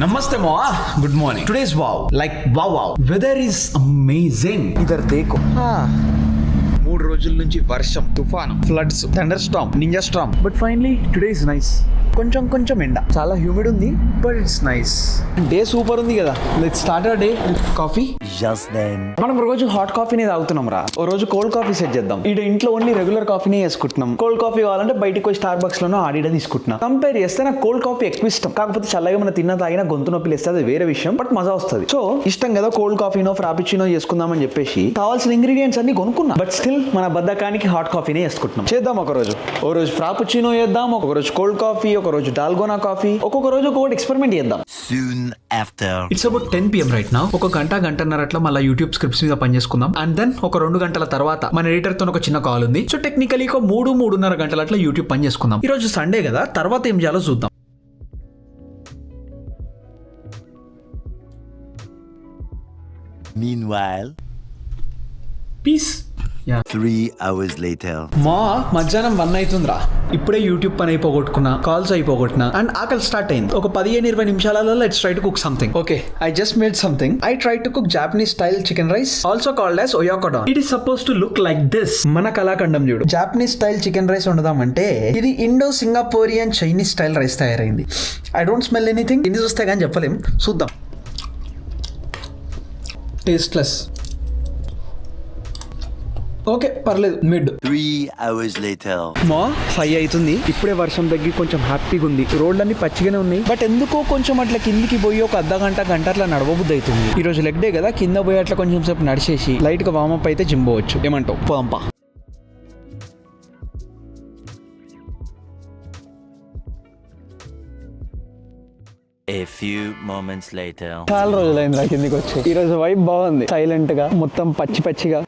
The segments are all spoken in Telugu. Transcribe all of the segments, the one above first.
Namaste Moa, good morning. Today's wow, like wow. Weather is amazing. ఇదర్ దేకో 3 రోజుల నుంచి వర్షం, తుఫాను, floods, thunder storm, ninja storm. But finally today is nice. కొంచెం ఎండ, చాలా హ్యూమిడ్ ఉంది, but it's nice. Day super ఉంది కదా. Let's start our day with coffee. మనం రోజు హాట్ కాఫీనే తాగుతున్నాం రా. ఓ రోజు కోల్డ్ కాఫీ సెట్ చేద్దాం. ఈడ ఇంట్లో ఓన్లీ రెగ్యులర్ కాఫీనే వేసుకుంటున్నాం. కోల్డ్ కాఫీ కావాలంటే బయటకు పోయి స్టార్ బక్స్ లోనో ఆడిడ తీసుకుంటున్నాం. కంపేర్ చేస్తే నాకు కోల్డ్ కాఫీ ఎక్కువ ఇష్టం. కాకపోతే చల్లగా మన తిన్న తాగినా గొంతు నొప్పి లేస్తే అది వేరే విషయం, బట్ మజా వస్తుంది. సో ఇష్టం కదా కోల్డ్ కాఫీనో ఫ్రాపిచినో చేసుకుందాం అని చెప్పేసి కావాల్సిన ఇంగ్రీడియంట్స్ అన్ని కొనుక్కున్నా. బట్ స్టిల్ మన బద్దకానికి హాట్ కాఫీనే వేసుకుంటున్నాం. చేద్దాం ఒక రోజు ఫ్రాపుచినో చేద్దాం, ఒక రోజు కోల్డ్ కాఫీ, ఒక రోజు డాల్గోనా కాఫీ, ఒక్కొక్క రోజు ఒక్కొక్కటి ఎక్స్పెరిమెంట్ చేద్దాం. It's about 10 PM right now. ఒక గంటన్నర అట్లా మళ్ళీ యూట్యూబ్ స్క్రిప్ట్స్ మీద పనిచేసుకుందాం. అండ్ దెన్ ఒక 2 గంటల తర్వాత మన ఎడిటర్ తో ఒక చిన్న కాల్ ఉంది. సో టెక్నికలీ ఒక 3-3.5 గంటల అట్లా యూట్యూబ్ పని చేసుకుందాం. ఈ రోజు సండే కదా, తర్వాత ఏం చేయాలో చూద్దాం. Meanwhile, peace. 3 hours later. మా మధ్యాహ్నం 1 అవుతుందిరా. ఇప్పుడే యూట్యూబ్ పని అయిపోగొట్టుకున్నా, కాల్స్ అయిపోగొట్టుకున్నా, అండ్ ఆకలి స్టార్ట్ అయింది. ఒక 15-20 నిమిషాలలో let's try to cook something. Okay, I just made something. I try to cook Japanese style chicken rice, also called as oyakodon. It is suppose to look like this. మన కళాఖండం చూడు. జాపనీస్ స్టైల్ చికెన్ రైస్ వండుదామంటే ఇది Indo Singaporean Chinese style rice తయారైంది. I don't smell anything. ఇది చూస్తే కానీ చెప్పలేం. చూద్దాం. టేస్ట్లెస్. ఓకే, పర్లేదు, మిడ్. 3 hours later. మా 5 అవుతుంది. ఇప్పుడే వర్షం తగ్గి కొంచెం హ్యాపీగా ఉంది. రోడ్లన్నీ పచ్చిగానే ఉన్నాయి, బట్ ఎందుకో కొంచెం అట్లా కిందికి పోయి ఒక గంట అట్లా నడవబుద్ధి అవుతుంది. ఈ రోజు లెగ్ డే కదా, కింద పోయి అట్లా కొంచెం సేపు నడిచేసి లైట్ గా వార్మప్ అయితే జిమ్ పోవచ్చు. ఏమంటావు? పోంపా. A few moments later. చాలా రోజులైంది నా కిందికి వచ్చి. ఈ రోజు వైబ్ బాగుంది, సైలెంట్ గా, మొత్తం పచ్చిగా.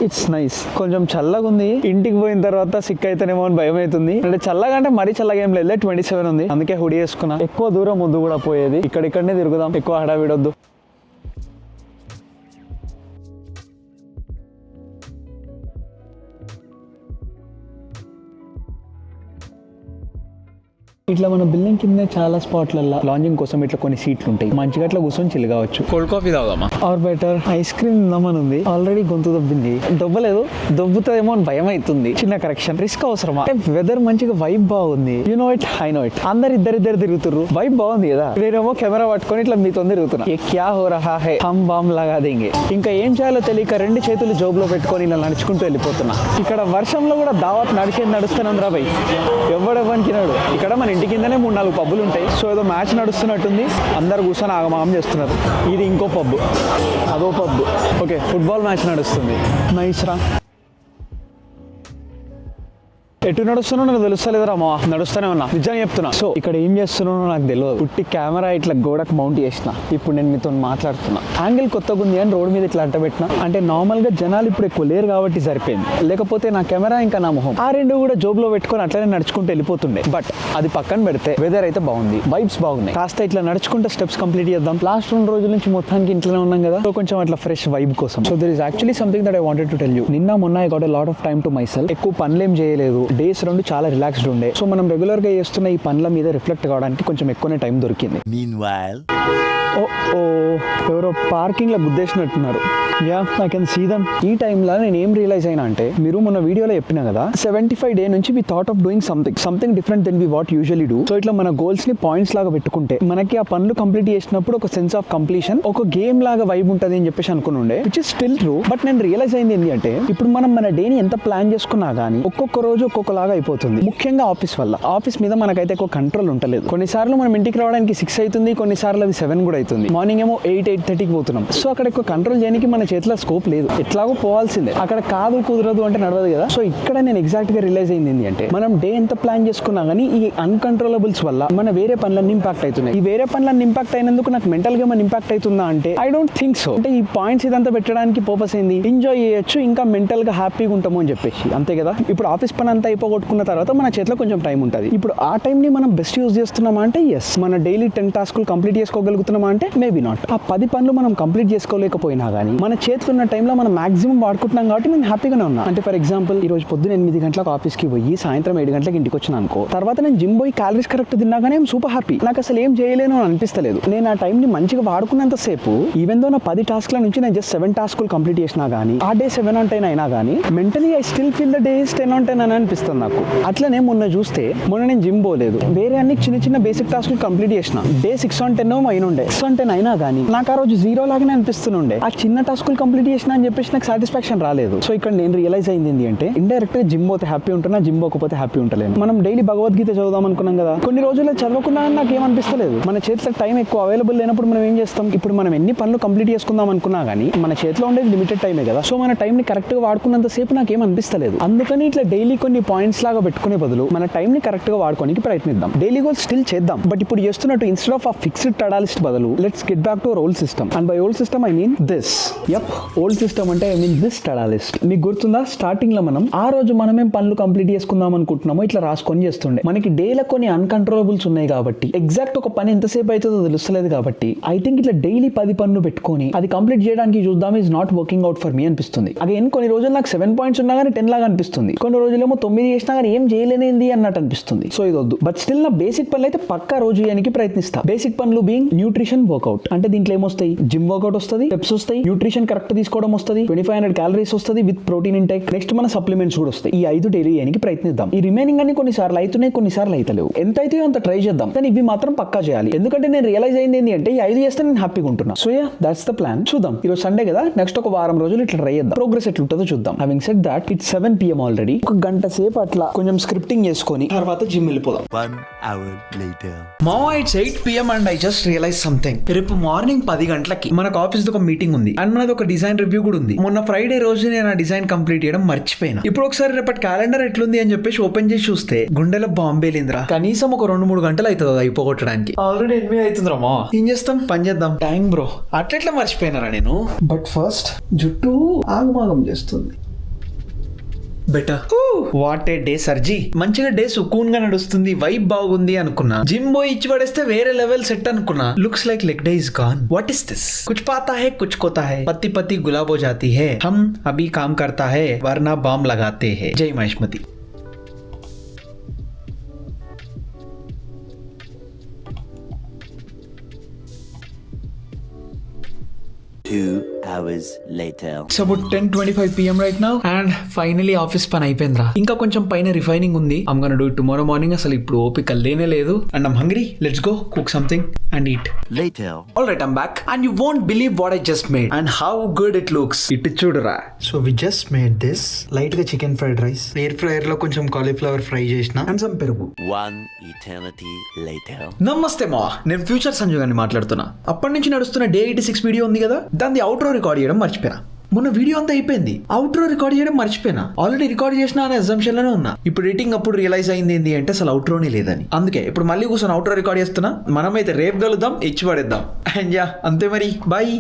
It's nice. కొంచెం చల్లగా ఉంది. ఇంటికి పోయిన తర్వాత సిక్ అయితేనేమో అని భయం అవుతుంది. అంటే చల్లగా అంటే మరీ చల్లగా ఏం లేదు. 27 ఉంది, అందుకే హుడీ వేసుకున్నా. ఎక్కువ దూరం ముద్దు కూడా పోయేది. ఇక్కడనే తిరుగుదాం, ఎక్కువ హడావిడొద్దు. ఇట్లా మన బిల్డింగ్ కింద చాలా స్పాట్లలో లాంజింగ్ కోసం ఇట్లా కొన్ని సీట్లు ఉంటాయి. మంచిగా అట్లా కూర్చొని చిల్ కావచ్చు. కోల్డ్ కాఫీ తాగుదామా? ఆర్ బెటర్ ఐస్ క్రీమ్ తిందామని ఉంది. ఆల్రెడీ గొంతు దొబ్బింది. దొబ్బలేదు, దొబ్బుతుందేమో అని భయం అవుతుంది. చిన్న కరెక్షన్. రిస్క్ అవసరమా? వెదర్ మంచిగా, వైబ్ బాగుంది. You know it, I know it. అందరు ఇద్దరు తిరుగుతుర్రు. వైబ్ బాగుంది కదా. నేనేమో కెమెరా పట్టుకొని ఇట్లా మీతో తిరుగుతున్నా. ఏ క్యా హో రహా హై, హమ్ బామ్ లగా దేంగే. ఇంకా ఏం చేయాలో తెలియక 2 చేతులు జోబులో పెట్టుకొని ఇలా నడుచుకుంటూ వెళ్ళిపోతున్నా. ఇక్కడ వర్షంలో కూడా దావత్ నడుస్తున్నాను రా భయ్. ఎవడెవనికినాడు. ఇక్కడ మన ఇంటి కిందనే 3-4 పబ్బులు ఉంటాయి. సో ఏదో మ్యాచ్ నడుస్తున్నట్టుంది. అందరు కూర్చొని ఆగమాగం చేస్తున్నారు. ఇది ఇంకో పబ్బు, అదో పబ్బు. ఓకే, ఫుట్బాల్ మ్యాచ్ నడుస్తుంది. నైస్ రా. ఎటు నడుస్తున్నావు నాకు తెలుస్తలేదురా మా. నడుస్తూనే ఉన్నా, నిజంగా చెప్తున్నా. సో ఇక్కడ ఏం చేస్తున్నానో నాకు తెలియదు. పుట్టి కెమెరా ఇట్లా గోడకు మౌంట్ చేసిన. ఇప్పుడు నేను మీతో మాట్లాడుతున్నా. యాంగిల్ కొత్తగా ఉంది అని రోడ్ మీద ఇట్లా అడ్డబెట్టిన. అంటే నార్మల్ గా జనాలు ఇప్పుడు ఎక్కువ లేరు కాబట్టి సరిపోయింది. లేకపోతే నా కెమెరా ఇంకా నా మొహం ఆ 2 కూడా జోబులో పెట్టుకొని అట్లనే నడుచుకుంటూ వెళ్ళిపోతుండే. బట్ అది పక్కన పెడితే వెదర్ అయితే బాగుంది, వైబ్స్ బాగున్నాయి. కాస్త ఇట్లా నడుచుకుంటే స్టెప్స్ కంప్లీట్ చేద్దాం. లాస్ట్ 2 రోజుల నుంచి మొత్తానికి ఇంట్లోనే ఉన్నాం కదా. సో కొంచెం అట్లా ఫ్రెష్ వైబ్ కోసం. So there is actually something that I wanted to tell you. నిన్న మొన్న I got a lot of time to myself. ఎక్కువ పనులేం చేయలేదు. డేస్ 2 చాలా రిలాక్స్డ్ ఉండే. సో మనం రెగ్యులర్ గా చేస్తున్న ఈ పనుల మీద రిఫ్లెక్ట్ కావడానికి కొంచెం ఎక్కువనే టైం దొరికింది. Meanwhile. ఎవరో పార్కింగ్ లో గుద్దేసినట్టున్నారు. Yeah, I can see them. ఈ టైంలో నేను ఏం రియలైజ్ అయినా అంటే, మీరు మొన్న వీడియోలో చెప్పినా కదా 75 డే నుంచి we thought of doing something different than we what usually do. So ఇట్లా మన గోల్స్ ని పాయింట్స్ లాగా పెట్టుకుంటే మనకి ఆ పనులు కంప్లీట్ చేసినప్పుడు ఒక సెన్స్ ఆఫ్ కంప్లీషన్, ఒక గేమ్ లాగా వైబ్ ఉంటుంది అని చెప్పేసి అనుకుని ఉండే, which is still true. But నేను రియలైజ్ అయింది ఏంటి అంటే, ఇప్పుడు మనం మన డేని ఎంత ప్లాన్ చేసుకున్నా కానీ ఒక్కొక్క రోజు ఒక్కొక్కలాగా అయిపోతుంది. ముఖ్యంగా ఆఫీస్ వల్ల. ఆఫీస్ మీద మనకైతే ఎక్కువ కంట్రోల్ ఉంటలేదు. కొన్నిసార్లు మనం ఇంటికి రావడానికి 6 అవుతుంది, కొన్నిసార్లు అది 7 కూడా అవుతుంది. మార్నింగ్ ఏమో 8-8:30కి పోతున్నాం. సో అక్కడ ఎక్కువ కంట్రోల్ చేయడానికి మన చేతిలో స్కోప్ లేదు. ఎట్లాగో పోవాల్సిందే. అక్కడ కాదు, కుదరదు అంటే నడవదు కదా. సో ఇక్కడ నేను ఎగ్జాక్ట్ గా రియలైజ్ అయింది అంటే, మనం డే ఎంత ప్లాన్ చేసుకున్నా కానీ ఈ అన్కంట్రోలబుల్స్ వల్ల మన వేరే పనులన్నీ ఇంపాక్ట్ అవుతున్నాయి. ఈ వేరే పనులన్నీ ఇంపాక్ట్ అయినందుకు నాకు మెంటల్ గా ఏమైనా ఇంపాక్ట్ అవుతుందా అంటే ఐ డోంట్ థింక్ సో. అంటే ఈ పాయింట్స్ ఇదంతా పెట్టడానికి పర్పస్ ఏంది? ఎంజాయ్ చేయొచ్చు, ఇంకా మెంటల్ గా హ్యాపీగా ఉంటాము అని చెప్పేసి, అంతే కదా. ఇప్పుడు ఆఫీస్ పని అంతా అయిపోగొట్టుకున్న తర్వాత మన చేతిలో కొంచెం టైం ఉంటుంది. ఇప్పుడు ఆ టైం ని మనం బెస్ట్ యూజ్ చేస్తున్నామా అంటే ఎస్. మన డైలీ 10 టాస్కులు కంప్లీట్ చేసుకోగలుగుతున్నామా అంటే మేబీ నాట్. ఆ 10 పనులు మనం కంప్లీట్ చేసుకోలేకపోయినా కానీ మన చేతిలో ఉన్న టైంలో మనం మాక్సిమం వాడుకుంటున్నాం కాబట్టి నేను హ్యాపీగానే ఉన్నా. అంటే ఫర్ ఎగ్జాంపుల్ ఈ రోజు పొద్దున 8 గంటలకు ఆఫీస్కి పోయి సాయంత్రం 7 గంటలకు ఇంటికి వచ్చిన అనుకో, తర్వాత నేను జిమ్ పోయి క్యాలరీస్ కరెక్ట్ తిన్నాగానే సూపర్ హ్యాపీ. నాకు అసలు ఏం చేయలేను అని అనిపిస్తలేదు. నేను ఆ టైంని మంచిగా వాడుకున్నంత సేపు ఈవెన్ దో నా 10 టాస్క్ల నుంచి నేను జస్ట్ 7 టాస్కులు కంప్లీట్ చేసినా కానీ ఆ డే 7 on 10 అయినా కానీ mentally I still feel the day 10 on 10 అని అనిపిస్తుంది నాకు. అట్లనే మొన్న చూస్తే మొన్న నేను జిమ్ పోలేదు, వేరే అన్ని చిన్న చిన్న బేసిక్ టాస్కులు కంప్లీట్ చేసిన. డే 6 on 10 అయినుండే, 6 on 10 అయినా కానీ నాకు ఆ రోజు 0 లాగానే అనిపిస్తుండే. ఆ చిన్న టాస్కులు కంప్లీట్ చేసిన అని చెప్పేసి నాకు సాటిస్ఫాక్షన్ రాలేదు. సో ఇక్కడ నేను రియలైజ్ అయింది ఏంటి అంటే ఇండైరెక్ట్ గా జిమ్ పోతే హ్యాపీ ఉంటున్నా, జిమ్ పోకపోతే హ్యాపీ ఉంటలేను. మనం డైలీ భగవద్గీత చదువుదాం అనుకున్నాం కదా, కొన్ని రోజుల్లో చదవకుండా నాకు ఏమనిపిస్తలేదు. మన చేతిలో టైం ఎక్కువ అవైలబుల్ లేనప్పుడు మనం ఏం చేస్తాం, ఇప్పుడు మనం ఎన్ని పనులు కంప్లీట్ చేసుకుందాం అనుకున్నా కానీ మన చేతిలో ఉండేది లిమిటెడ్ టైమే కదా. సో మన టైం ని కరెక్ట్ గా వాడుకున్నంత సేపు నాకు ఏమనిపిస్తలేదు. అందుకని ఇట్లా డైలీ కొన్ని పాయింట్స్ లాగా పెట్టుకునే బదులు మన టైం ని కరెక్ట్ గా వాడుకోనికి ప్రయత్నిద్దాం. డైలీ గోల్స్ స్టిల్ చేద్దాం, బట్ ఇప్పుడు చేస్తున్నట్టు ఇన్స్టెడ్ ఆఫ్ ఆ ఫిక్స్డ్ టడా లిస్ట్ బదులు let's get back to our old system. And by old system I mean this. Old system అంటే I mean this to do list. మీకు గుర్తుందా, స్టార్టింగ్ లో మనం ఆ రోజు మనమేం పనులు కంప్లీట్ చేసుకుందాం అనుకుంటున్నామో ఇట్లా రాసుకొని చేస్తుండే. మనకి డేలో కొన్ని అన్కంట్రోలబుల్స్ ఉన్నాయి కాబట్టి ఎగ్జాక్ట్ ఒక పని ఎంతసేపు అవుతుందో తెలుస్తలేదు కాబట్టి ఐ థింక్ ఇట్లా డైలీ 10 పనులు పెట్టుకొని అది కంప్లీట్ చేయడానికి చూద్దాం is not working out for me అనిపిస్తుంది. అగైన్ కొన్ని రోజులు నాకు 7 పాయింట్స్ ఉన్నా కానీ 10 లాగా అనిపిస్తుంది, కొన్ని రోజులేమో 9 చేసినా కానీ ఏం చేయలేనింది అన్నట్టు అనిపిస్తుంది. సో ఇది వద్దు. బట్ స్టిల్ నా బేసిక్ పనులు అయితే పక్కా రోజు చేయడానికి ప్రయత్నిస్తా. బేసిక్ పనులు బీయింగ్ న్యూట్రిషన్, వర్కౌట్. అంటే దీంట్లో ఏమొస్తాయి, జిమ్ వర్కౌట్ వస్తుంది, స్టెప్స్ వస్తాయి, న్యూట్రిషన్ కరెక్ట్ తీసుకోవడం వస్తుంది, 2500 క్యాలరీస్ వస్తుంది విత్ ప్రోటీన్ ఇంటేక్, నెక్స్ట్ మన సప్లిమెంట్స్ కూడా వస్తాయి. ఈ 5 డైలీ చేయడానికి ప్రయత్నిద్దాం. ఈ రిమైనింగ్ అన్ని కొన్నిసార్లు అవుతున్నాయి, కొన్నిసార్లు అయితలేవు. ఎంత అయితే అంత ట్రై చేద్దాం, కానీ ఇవి మాత్రం పక్కా చేయాలి. ఎందుకంటే నేను రియలైజ్ అయింది ఏంటి అంటే ఈ 5 చేస్తే నేను హ్యాపీగా ఉంటున్నా. So yeah, that's the plan. చూద్దాం, ఈరోజు సండే కదా, నెక్స్ట్ ఒక వారం రోజులు ఇట్లా ట్రై చేద్దాం, ప్రోగ్రెస్ ఎట్లుంటుందో చూద్దాం. Having said that it's 7 PM already. ఒక గంట సేపు అట్లా కొంచెం స్క్రిప్టింగ్ చేసుకొని తర్వాత జిమ్ వెళ్ళిపోదాం. 1 hour later. It's 8 PM and I just realize something. రేపు మార్నింగ్ 10 గంటలకి మనకు ఆఫీస్ ఒక మీటింగ్ ఉంది అండ్ మనది ఒక డిజైన్ రివ్యూ కూడా ఉంది. మొన్న ఫ్రైడే రోజు నేను ఆ డిజైన్ కంప్లీట్ చేయడం మర్చిపోయినా. ఇప్పుడు ఒకసారి రేపటి క్యాలెండర్ ఎట్లుంది అని చెప్పేసి ఓపెన్ చేసి చూస్తే గుండెలో బాంబే లేదురా. కనీసం ఒక 2-3 గంటలు అవుతుంది అయిపోగొట్టడానికి. ఆల్రెడీ 8 అవుతుందిరా మా. ఏం చేస్తాం, పని చేద్దాం. Thank bro. అట్లెట్లా మర్చిపోయినారా నేను. బట్ ఫస్ట్ జుట్టు ఆగమాగం చేస్తుంది. బెటర్. వాట్ ఏ డే సర్జీ. మంచిగా డే సుకూన్ గా నడుస్తుంది, వైబ్ బాగుంది అనుకున్నా. జిమ్ పోయి ఇచ్చి పడేస్తే వేరే లెవెల్ సెట్ అనుకున్నా. Looks like leg day is gone. What is this. కుछ पाता है कुछ खोता है, पत्ती पत्ती गुलाब हो जाती है, हम अभी काम करता है वरना बॉम्ब लगाते हैं. जय Mahishmati. 2 hours later. It's about 10:25 PM right now and finally office పని అయిపోయిందిరా. ఇంకా కొంచెం పైన రిఫైనింగ్ ఉంది. I'm gonna do it tomorrow morning. అసలు ఇప్పుడు ఓపిక లేనే లేదు and I'm hungry. Let's go cook something and eat. Later. Alright, I'm back and you won't believe what I just made and how good it looks. ఇటు చూడురా. So we just made this light గా chicken fried rice, air fryer లో కొంచెం కాలీఫ్లవర్ ఫ్రై చేసిన and some పెరుగు. 1 eternity later. నమస్తే మా, నేను ఫ్యూచర్ సంజు గారిని మాట్లాడుతున్నా. అప్పటి నుంచి నడుస్తున్న డే 86 వీడియో ఉంది కదా, దాన్ని అవుట్రో రికార్డ్ చేయడం మర్చిపోయినా. మొన్న వీడియో అంతా అయిపోయింది, అవుట్రో రికార్డ్ చేయడం మర్చిపోయినా. ఆల్రెడీ రికార్డ్ చేసిన అనే అజంప్షన్ లోనే ఉన్నా. ఇప్పుడు ఎడిటింగ్ అప్పుడు రియలైజ్ అయింది ఏంటి అంటే అసలు అవుట్రోనే లేదని. అందుకే ఇప్పుడు మళ్ళీ కూర్చొని అవుట్రో రికార్డ్ చేస్తున్నా. మనమైతే రేపు కలుద్దాం, ఇచ్చి పడేద్దాం. అండ్ యా, అంతే మరి, బాయ్.